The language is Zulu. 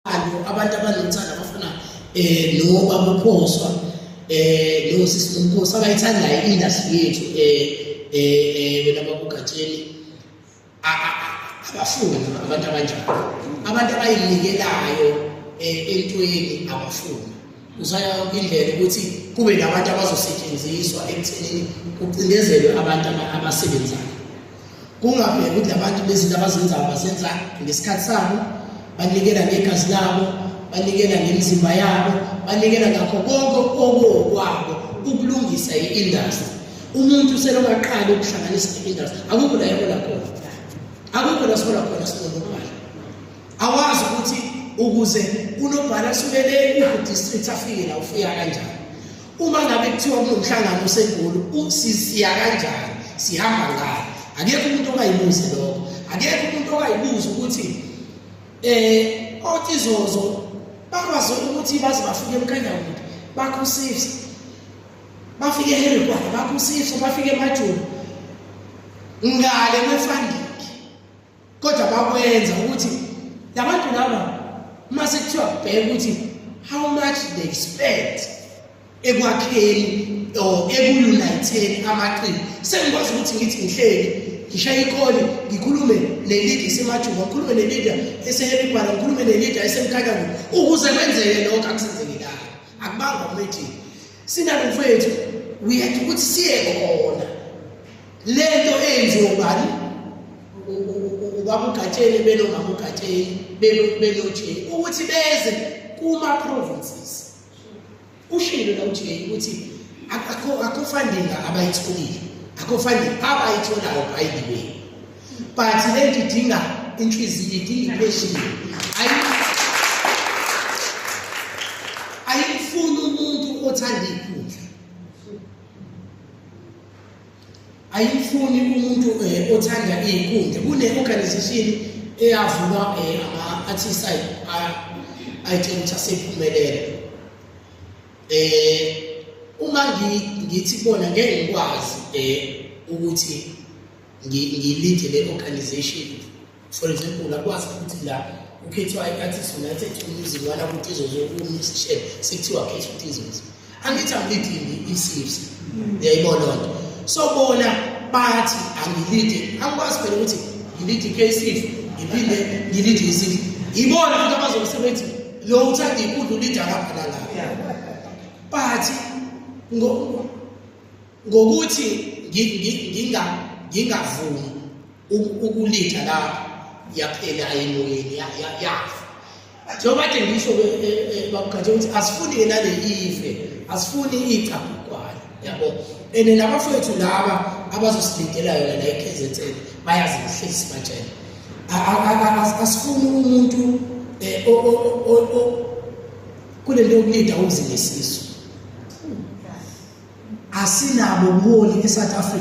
abantu abanomthanda abafana noBaba uPhoswa noSisi Mphosa abayithandayo industry yethu wena baba uGatsheni abafuni abantu abanjalo, abantu abayinikelayo entweni abafuni. Uzaya indlela ukuthi kube nabantu abazosetshenziswa ekuthenini kucindezelwe abantu abasebenzayo. Kungabheki ukuthi abantu bezinto abazenzayo bazenza ngesikhathi sabo, banikela ngegazi labo, banikela ngemizimba yabo, banikela ngakho konke okwabo ukulungisa i-industry. Umuntu selokaqala ukuhlanganisa i-industry, akukho la yebo lakhona. Akukho la sola khona sinobhala. Awazi ukuthi ukuze unobhala subele ku-district afike la ufika kanjani. Uma ngabe kuthiwa kunomhlangano seGoli, siya kanjani, sihamba ngani. Akekho umuntu ongayibuza lokho. Akekho umuntu ongayibuza ukuthi otizozo bakwazi ukuthi baze bafike eMkhandla, bakusifisa, bafike eHerikwana, bakusifisa, bafike eMajuba ngale kwefandiki. Kodwa bakwenza ukuthi labantu laba mase kuthiwa kubheka ukuthi how much they expect ekwakheni or eku-uniteni amaqembu. Sengikwazi ukuthi ngithi ngihleli ngishaye ikole ngikhulume ne-leader esemajuba, ngikhulume ne-leader eseHerikwana, ngikhulume ne-leader esemkhandla ukuze kwenzeke lokho akusenzekelanga. Akubanga umethi sinalo mfowethu uyathi ukuthi siye khona lento enziwe ubani uBaba uGatsheni benomama uGatsheni benoJay ukuthi beze kuma-provinces. Ushilo la uJay ukuthi akho funding abayitholile, akho funding abayitholayo by the way, but lento idinga inhliziyo, idinga ipassion. Ayifuni umuntu othanda inkundla, ayifuni umuntu othanda inkundla. Kune-organization eyavulwa ama-artists ayitshela ukuthi asephumelele. Uma ngithi bona ngeke ngikwazi ukuthi ngilide le organization, for example akwazi ukuthi la ukhethwa i-Artists United Music wala ukuthi izozokumisishela sekuthiwa khetha ukuthi izozo. Angithi angilidi i-CFC, yayibona lonto. So bona bathi angilide, angikwazi phela ukuthi ngilide i-KCF, ngiphinde ngilide i-CFC. Ibona futhi abazosebenza lo uthanda inkundla ulida lapha nalapha. But ngokuthi ngingavumi ukulida lapha yaphela ayimoyeni yafa. Njengoba kade ngisho bakugatshe ukuthi asifuni nale ife, asifuni icaphukwala, yabo. And nabafowethu laba abazosilindela yona la eKZN bayazi ngihlezi batshela. Asifuni umuntu kule nto yokulida ukuzinesiso. Asinabo umboni eSouth Africa